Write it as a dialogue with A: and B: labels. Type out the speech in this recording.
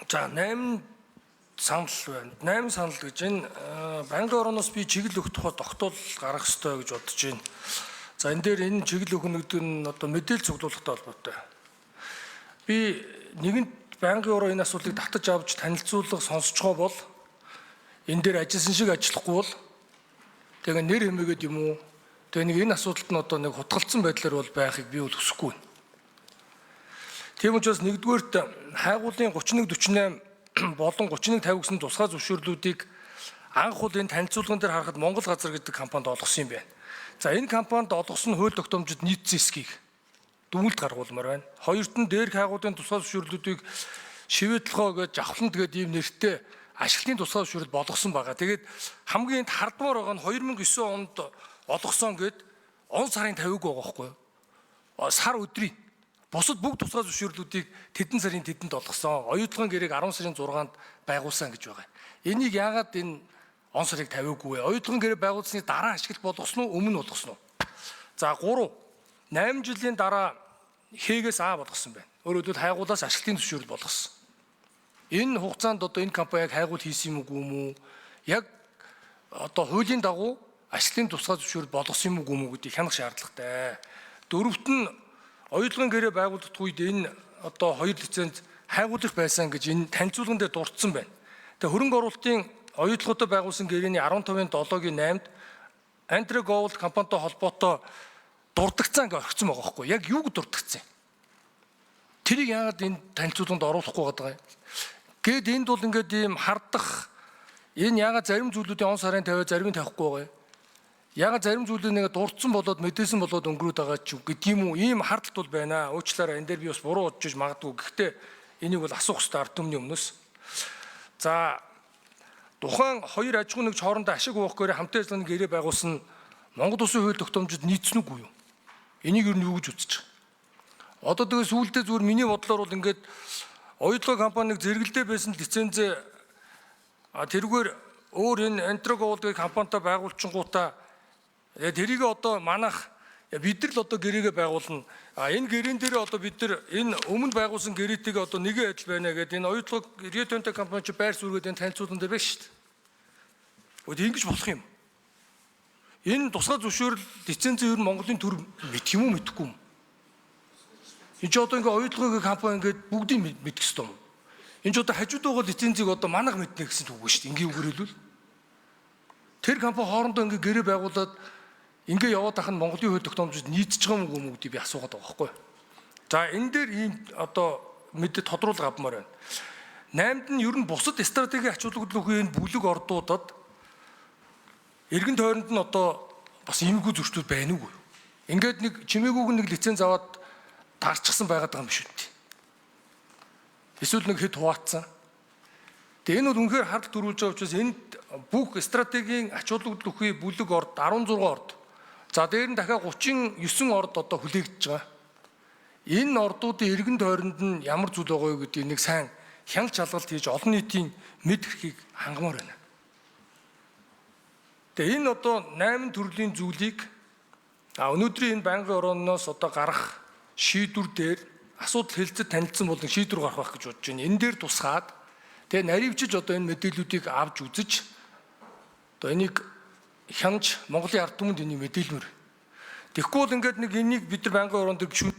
A: За 8 санал байна. 8 санал гэж энэ банкны орноос би чиглэл өгөх тухай тогтоол гаргах ёстой гэж бодож байна. За энэ дээр энэ чиглэл өгөх гэдэг нь одоо мэдээлэл цуглуулгатай холбоотой. Би нэгэнт банкны ороо энэ асуудлыг татаж авч танилцуулга сонсцгоо бол энэ дээр ажилласан шиг ажиллахгүй бол тэгээ нэр хэмээгээд юм уу? Тэгээ нэг энэ асуудалд нь одоо нэг хутгалцсан байдлаар бол байхыг би бол хүсэхгүй байна. Тийм учраас нэгдүгээрт хайгуулын 3148 болон 3150 гэсэн тусгай зөвшөөрлүүдийг анх уул энэ танилцуулган дээр харахад Монгол газар гэдэг компанид олгосон юм байна. За энэ компанид олгосон хууль тогтоомжид нийцсэн эсхийг дүгнэлт гаргуулмаар байна. Хоёрт нь дээрх хайгуулын тусгай зөвшөөрлүүдийг шивээ толгой гэж жавхланд гэдэг ийм нэртэй ашиглалтын тусгай зөвшөөрөл болгосон байгаа. Тэгээд хамгийн энд хардмаар байгаа нь 2009 онд олгосон гэд он сарын 50-г байгаа байхгүй юу? Сар өдрийн бусад бүгд тусгай зөвшөөрлүүдийг тэдэн сарын тэдэнд олгосон. Оюутлогын гэрээг 10 сарын 6-нд байгуулсан гэж байгаа. Энийг яагаад энэ он сарыг тавиагүй вэ? Оюутлогын гэрээ байгуулсны дараа ашиглалт болгосон уу, өмнө болгосон уу? За 3 8 жилийн дараа Хэгээс А болгосон байна. Өөрөөр хэлбэл хайгуулаас ашиглалтын зөвшөөрөл болгосон. Энэ хугацаанд одоо энэ компани яг хайгуул хийсэн юм уу? Яг одоо хуулийн дагуу ашиглалтын тусгай зөвшөөрөл болгосон юм уу гэдгийг хянах шаардлагатай. Дөрөвт нь оюутлогын гэрээ байгуулагдах үед энэ одоо 2 лиценз хайгуулах байсан гэж энэ танилцуулган дээр дурдсан байна. Тэгээ хөрөнгө оруулалтын оюутлоготой байгуулсан гэрээний 15-ын 7-гийн 8-д Антре Gold компанитай холбоотой дурдгцсан гэж орхисон байгаа байхгүй. Яг юуг дурдгцсан? Тэрийг яагаад энэ танилцуулганд оруулахгүй байгаа юм? Гэт энд бол ингээд ийм хардах энэ яагаад зарим зүйлүүдийн он сарын 50 зарим нь тавихгүй байгаа юм? Яагаад зарим зүйлүүд нэг дурдсан болоод мэдээсэн болоод өнгөрөөд байгаа ч гэдэг юм уу? Ийм хардлагт бол байна. Уучлаарай энэ дээр би бас буруу бодож магадгүй. Гэхдээ энийг бол асуух хэрэгтэй ард түмний өмнөөс. За тухайн хоёр аж ахуй нэгж хоорондоо ашиг уух гэрээ хамтын ажиллагааны гэрээ байгуулсан Монгол Улсын хууль тогтоомжид нийцсэн үгүй юу? Энийг юу гэж үзэж байгаа? Одоо тэгээ сүүлдээ зүгээр миний бодлоор бол ингээд оюутлогын компаниг зэрэгэлдээ байсан лицензээ тэрүүгээр өөр энэ Антре Gold гэх компанитай байгуулчихгуудаа тэрийг одоо манах бид нар л одоо гэрээгээ байгуулна. Энэ гэрээн дээр одоо бид нар энэ өмнө байгуулсан гэрээтэйгээ одоо нэгэн адил байна гэдэг энэ оюутлог Риотонтой компани чи байр суурьгээд энэ танилцуулсан дээр байна шүү дээ. Өөд ингэж болох юм. Энэ тусгай зөвшөөрөл лицензийн ер нь Монголын төр мэдх юм уу мэдэхгүй юм. Энд ч одоо ингээ оюутлогын компани ингээд бүгдийг мэдэх ёстой юм. Энд ч одоо хажууд байгаа лицензийг одоо манах мэднэ гэсэн үг шүү дээ. Ингийн үгээр хэлбэл тэр компани хоорондоо ингээ гэрээ байгуулад ингээ яваад ах нь Монголын хууль тогтоомжид нийцэж байгаа юм уу гэдгийг би асуугаад байгаа байхгүй. За энэ дээр ийм одоо мэдээ тодруулга авмаар байна. 8-д нь ер нь бусад стратегийн ач холбогдлын энэ бүлэг ордуудад эргэн тойронд нь одоо бас иймэрхүү зөрчил байна уу? Ингээд нэг чимээгүйг нэг лиценз аваад таарчихсан байгаад байгаа юм биш үү? Эсвэл нэг хэд хуваацсан. Тэгээ энэ бол үнэхээр хардлагт төрүүлж байгаа учраас энд бүх стратегийн ач холбогдлын бүлэг орд 16 орд. За дээр нь дахиад 39 орд одоо хүлээгдэж байгаа. Энэ ордуудын эргэн тойронд нь ямар зүйл байгаа юу гэдгийг нэг сайн хянгалт шалгалт хийж олон нийтийн мэд хэрхийг хангамаар байна. Тэгээ энэ одоо 8 төрлийн зүйлийг өнөөдрийн энэ банкны орооноос одоо гарах шийдвэр дээр асуудал хэлцэж танилцсан бол нэг шийдвэр гарах гэж бодож байна. Энэ дээр тусгаад тэгээ наривчиж одоо энэ мэдээллүүдийг авч үзэж одоо энийг хянаж Монголын ард түмэнд энийг мэдээлмээр. Тэгэхгүй бол ингээд нэг энийг бид нар банкны ороонд шүн